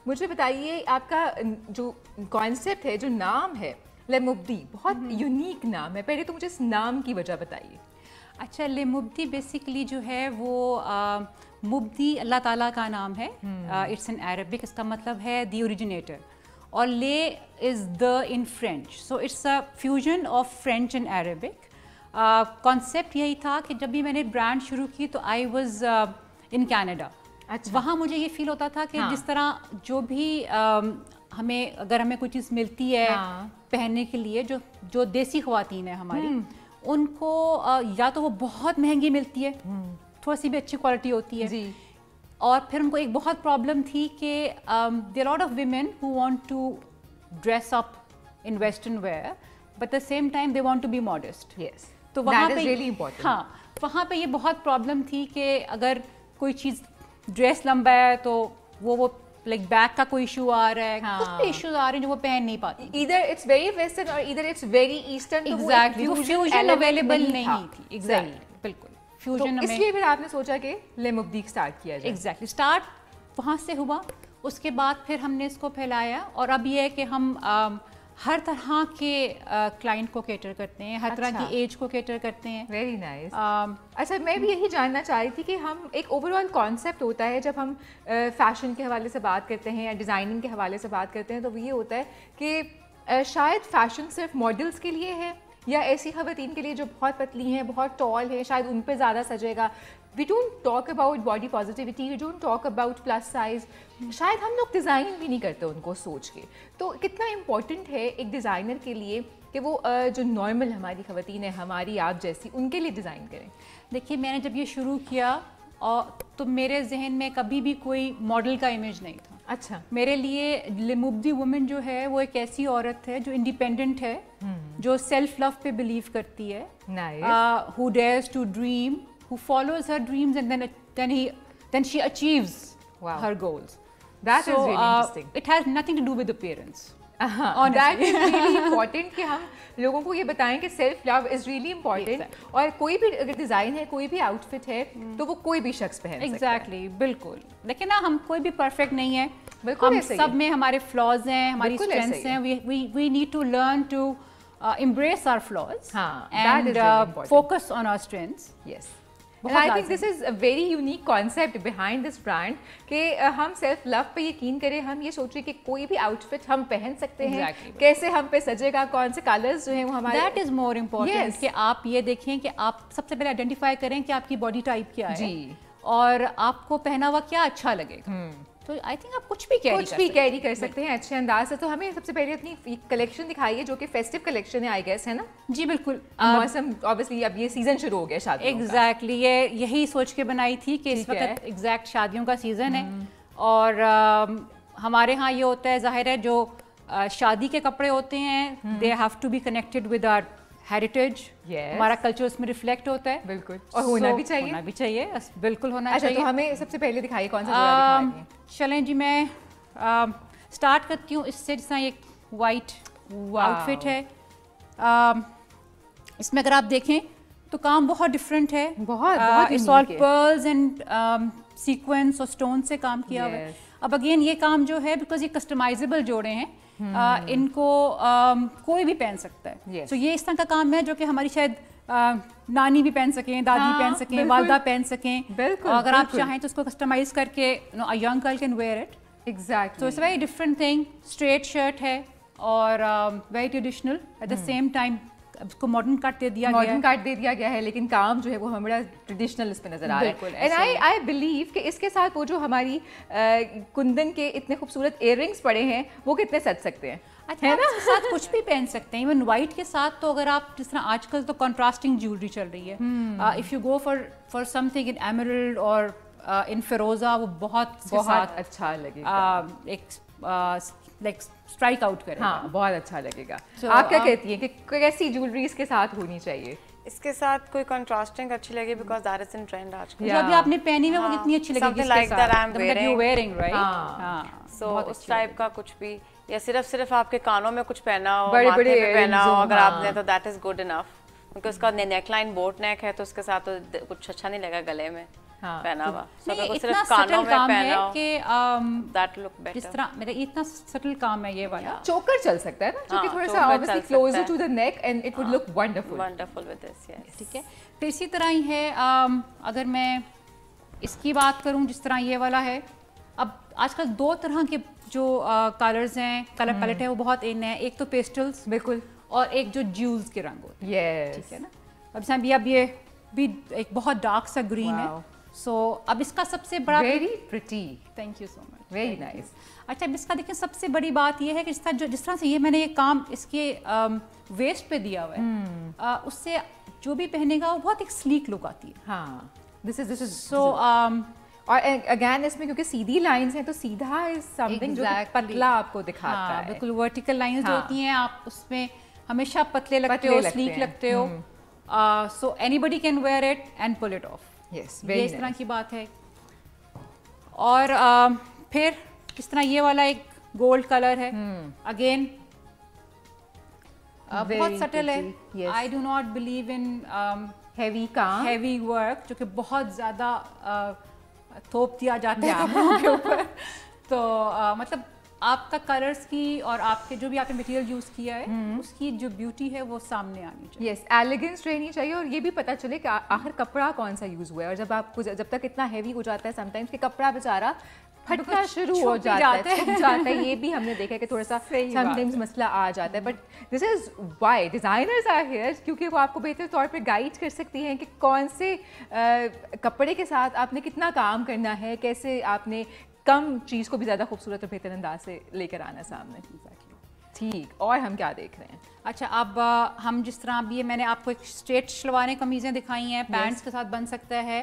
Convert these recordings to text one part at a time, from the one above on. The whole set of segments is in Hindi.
मुझे बताइए आपका जो कॉन्सेप्ट है, जो नाम है लेमुब्दी, बहुत यूनिक नाम है। पहले तो मुझे इस नाम की वजह बताइए। अच्छा, लेमुब्दी बेसिकली जो है वो मुब्दी अल्लाह ताला का नाम है। इट्स एन अरबिक, इसका मतलब है द ओरिजिनेटर, और ले is the in French, so it's a fusion of French and Arabic. Concept यही था कि जब भी मैंने ब्रांड शुरू की तो आई वाज इन कनाडा। अच्छा। वहाँ मुझे ये फील होता था कि जिस तरह जो भी हमें अगर हमें कोई चीज़ मिलती है पहनने के लिए, जो देसी ख़वातीन है हमारी, उनको या तो वो बहुत महंगी मिलती है, थोड़ी सी भी अच्छी क्वालिटी होती है जी। और फिर उनको एक बहुत प्रॉब्लम थी कि there are lot of women who want to dress up in western wear but the same time they want to be modest. Yes, तो वहाँ पे रियली इंपॉर्टेंट। हाँ, वहाँ पे ये बहुत प्रॉब्लम थी कि अगर कोई चीज़ ड्रेस लंबा है तो वो लाइक बैक का कोई इशू आ रहा है, कुछ भी इश्यूज आ रहे हैं जो वो पहन नहीं पाती। इधर इट्स वेरी वेस्टर्न और इधर इट्स वेरी ईस्टर्न। एग्जैक्टली, वो फ्यूजन अवेलेबल नहीं थी। एग्जैक्टली, बिल्कुल फ्यूजन। तो इसलिए फिर आपने सोचा कि लेमुब्दी स्टार्ट किया जाए। एग्जैक्टली, स्टार्ट वहाँ से हुआ। उसके बाद फिर हमने इसको फैलाया, और अब ये है कि हम हर तरह के क्लाइंट को कैटर करते हैं, हर तरह की एज को कैटर करते हैं। Very nice. अच्छा, मैं भी यही जानना चाह रही थी कि हम एक ओवरऑल कॉन्सेप्ट होता है जब हम फैशन के हवाले से बात करते हैं या डिज़ाइनिंग के हवाले से बात करते हैं, तो ये होता है कि शायद फैशन सिर्फ मॉडल्स के लिए है या ऐसी ख़वातीन के लिए जो बहुत पतली हैं, बहुत टॉल है, शायद उन पे ज़्यादा सजेगा। We don't talk about body positivity, we don't talk about plus size. शायद हम लोग डिज़ाइन भी नहीं करते उनको सोच के। तो कितना इम्पॉर्टेंट है एक डिज़ाइनर के लिए कि वो जो नॉर्मल हमारी ख़वातीन है, हमारी आप जैसी, उनके लिए डिज़ाइन करें। देखिए, मैंने जब ये शुरू किया तो मेरे जहन में कभी भी कोई मॉडल का इमेज नहीं था। अच्छा। मेरे लिए लेमुब्दी वुमन जो है वो एक ऐसी औरत है जो इंडिपेंडेंट है, जो सेल्फ लव पे बिलीव करती है, who dares to dream, who follows her dreams and then she achieves her goals. That is really interesting. It has nothing to do with appearance. That is really important कि हम लोगों को ये बताएं कि self love is really important. और कोई भी अगर डिज़ाइन है, कोई भी आउटफिट है, तो वो कोई भी शख्स पहन सकता है। Exactly, बिल्कुल। लेकिन ना, हम कोई भी परफेक्ट नहीं है, बिल्कुल हम सब में हमारे फ्लॉज हैं, हमारी स्ट्रेंथ्स हैं। we need to learn to embrace our flaws and focus on our strengths. Yes. And I think this is a very unique concept behind this brand कि हम सेल्फ लव पे यकीन करें, हम ये सोचें कि कोई भी आउटफिट हम पहन सकते हैं। कैसे हम पे सजेगा, कौन से कलर्स जो हैं वो हमारे, That is more important कि आप ये देखें कि आप सबसे पहले आइडेंटिफाई करें कि आपकी बॉडी टाइप क्या है और आपको पहना हुआ क्या अच्छा लगेगा। तो आई थिंक आप कुछ भी कैरी कर सकते हैं अच्छे अंदाज से। तो हमें सबसे पहले अपनी कलेक्शन दिखाइए जो कि फेस्टिव कलेक्शन है, आई गेस, है ना जी? बिल्कुल। मौसम ऑब्वियसली अब ये सीजन शुरू हो गया शादियों का। एग्जैक्टली, ये यही सोच के बनाई थी कि इस वक्त एग्जैक्ट शादियों का सीजन है, और हमारे यहाँ ये होता है, जाहिर है जो शादी के कपड़े होते हैं they have to be connected with our heritage. हमारा कल्चर उसमें रिफ्लेक्ट होता है। बिल्कुल, और होना भी चाहिए, बिल्कुल होना चाहिए। तो हमें सबसे पहले दिखाइए कौन सा जोड़ा दिखा रही हैं। चलें जी, मैं स्टार्ट करती हूँ इससे, जिस तरह एक वाइट आउटफिट है। इसमें अगर आप देखें तो काम बहुत डिफरेंट है, बहुत it's all pearls and sequence और स्टोन से काम किया हुआ है। अब अगेन ये काम जो है, बिकॉज ये कस्टमाइजेबल जोड़े हैं, इनको कोई भी पहन सकता है। तो ये इस तरह का काम है जो कि हमारी शायद नानी भी पहन सकें, दादी पहन सकें, वालदा पहन सकें। बिल्कुल, और अगर आप चाहें तो उसको कस्टमाइज करके a young girl can wear it. Exactly. So it's very different thing. Straight shirt है और very traditional at the same time. उसको मॉडर्न कट दे दिया गया है, लेकिन काम जो है वो हमारा ट्रेडिशनल इस पे नजर आ रहा है। एंड आई बिलीव कि इसके साथ वो जो हमारी कुंदन के इतने खूबसूरत इयररिंग्स पड़े हैं वो कितने सज सकते हैं, है ना? साथ कुछ भी पहन सकते हैं, इवन वाइट के साथ। तो अगर आप, जिस तरह आजकल तो कॉन्ट्रास्टिंग ज्वेलरी चल रही है, if you go for something in emerald और इन फिरोजा, वो बहुत अच्छा लगेगा, लाइक स्ट्राइक आउट करेगा। हाँ, बहुत अच्छा लगेगा। आप क्या कहती हैं कि कैसी ज्वेलरी इसके साथ होनी चाहिए? इसके साथ कोई कंट्रास्टिंग अच्छी लगे, because that is in trend आजकल। जो अभी आपने पहनी है वो कितनी अच्छी लगेगी इसके साथ, like that I am wearing, right? हां, सो उस टाइप का कुछ भी, या सिर्फ आपके कानों में कुछ पहना हो, बड़े माथे पे पहना हो अगर आपने, तो दैट इज गुड इनफ। क्योंकि उसका नेक लाइन बोट नेक है, तो उसके साथ तो कुछ अच्छा नहीं लगेगा गले में। पहना हुआ। नहीं, अगर वो इतना सिर्फ कानों सटल में काम पहना है हो, कि that look better। जिस तरह मेरा इतना सटल काम है ये वाला। चोकर चल सकता है ना, जो कि हाँ, थोड़ा सा choker ऑब्वियसली चल क्लोजर सकता to the neck and it would look wonderful. Wonderful with this, yes. ठीक है, फिर इसी तरह ही है अगर मैं इसकी बात करूं, जिस तरह ये वाला है, अब आजकल दो तरह के जो कलर्स हैं, कलर पैलेट है, वो बहुत इन है। एक तो पेस्टल्स बिल्कुल, और एक जो ज्यूल्स के रंग होते हैं, यस, ठीक है ना। अब ये भी एक बहुत डार्क सा ग्रीन है। सो अब इसका सबसे बड़ा, very pretty, thank you so much, very nice. अच्छा, अब इसका देखिए सबसे बड़ी बात ये है कि जिस तरह से ये मैंने ये काम इसके वेस्ट पे दिया हुआ है, उससे जो भी पहनेगा वो बहुत एक स्लीक लुक आती है। हाँ, दिस इज सो और अगेन इसमें क्योंकि सीधी लाइंस हैं तो सीधा इज समथिंग जो कि पतला आपको दिखाता है। बिल्कुल वर्टिकल लाइंस जो होती हैं, आप उसमें हमेशा पतले लगते हो, स्लीक लगते हो। So anybody can wear it and pull it off. Yes, ये इस तरह की बात है। और फिर इस तरह ये वाला एक गोल्ड कलर है, अगेन बहुत सटल है। I do not believe in heavy work, जो कि बहुत ज़्यादा थोप दिया जाता है कपड़ों के ऊपर। तो मतलब आपका कलर्स की और आपके जो भी आपने मटेरियल यूज़ किया है, उसकी जो ब्यूटी है वो सामने आनी चाहिए। यस, एलिगेंस रहनी चाहिए और ये भी पता चले कि आखिर कपड़ा कौन सा यूज़ हुआ है। और जब तक इतना हैवी हो जाता है समटाइम्स कि कपड़ा बेचारा फटना शुरू हो जाता है, छूट जाता है। ये भी हमने देखा है कि थोड़ा सा समटाइम्स मसला आ जाता है। But this is why designers are here, क्योंकि वो आपको बेहतर तौर पे गाइड कर सकती हैं कि कौन से कपड़े के साथ आपने कितना काम करना है, कैसे आपने कम चीज़ को भी ज़्यादा खूबसूरत और बेहतर अंदाज से लेकर आना सामने। ठीक, और हम क्या देख रहे हैं? अच्छा, अब हम जिस तरह अब ये मैंने आपको एक स्ट्रेट शलवारें कमीज़ें दिखाई हैं, पैंट्स के साथ बन सकता है।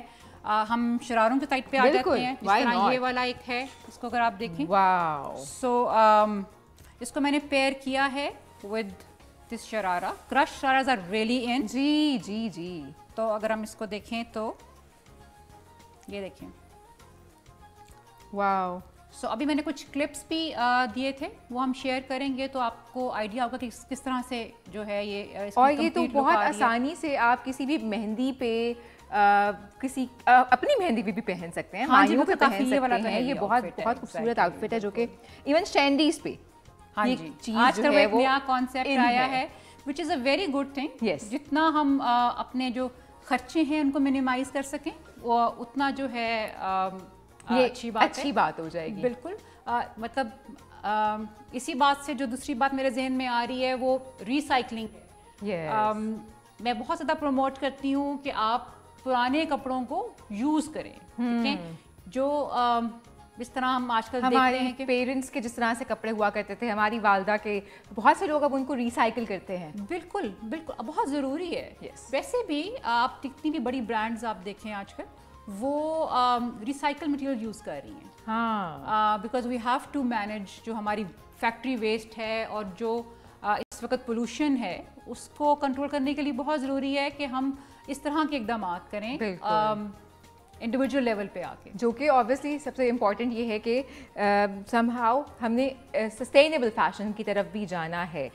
हम शरारों के साइड पे आ जाते हैं। जिस तरह ये वाला एक है, इसको अगर आप देखें, वाओ। सो इसको मैंने पेयर किया है with this sharara. Crush shararas are really in. जी जी जी। तो अगर हम इसको देखें तो ये देखें, वाओ। सो अभी मैंने कुछ क्लिप्स भी दिए थे, वो हम शेयर करेंगे तो आपको आइडिया होगा कि किस तरह से जो है ये। और ये तो बहुत आसानी से आप किसी भी मेहंदी पे किसी अपनी मेहंदी भी पहन सकते हैं। हाँ जी, पे पहन सकते ये वाला हैं। ये बहुत खूबसूरत आउटफिट है जो कि इवन स्टैंडीज पे। हाँ जी, आजकल एक नया कॉन्सेप्ट आया है which is a very good thing. Yes, जितना हम अपने जो खर्चे हैं उनको मिनिमाइज कर सकें, वो उतना जो है ये अच्छी बात हो जाएगी। बिल्कुल। मतलब इसी बात से जो दूसरी बात मेरे जहन में आ रही है वो रिसाइकलिंग। मैं बहुत ज़्यादा प्रमोट करती हूँ कि आप पुराने कपड़ों को यूज़ करें, ठीक है। जो इस तरह हम आजकल देखते हैं कि पेरेंट्स के जिस तरह से कपड़े हुआ करते थे, हमारी वालदा के, बहुत से लोग अब उनको रिसाइकिल करते हैं। बिल्कुल बिल्कुल, बहुत ज़रूरी है। वैसे भी आप जितनी भी बड़ी ब्रांड्स आप देखें आजकल, वो रिसाइकल मटेरियल यूज़ कर रही हैं। हाँ, because we have to manage जो हमारी फैक्ट्री वेस्ट है और जो इस वक्त पोल्यूशन है, उसको कंट्रोल करने के लिए बहुत ज़रूरी है कि हम इस तरह के इकदाम करें इंडिविजुअल लेवल पे आके। जो कि ऑब्वियसली सबसे इम्पॉर्टेंट ये है कि समहाउ हमने सस्टेनेबल फैशन की तरफ भी जाना है।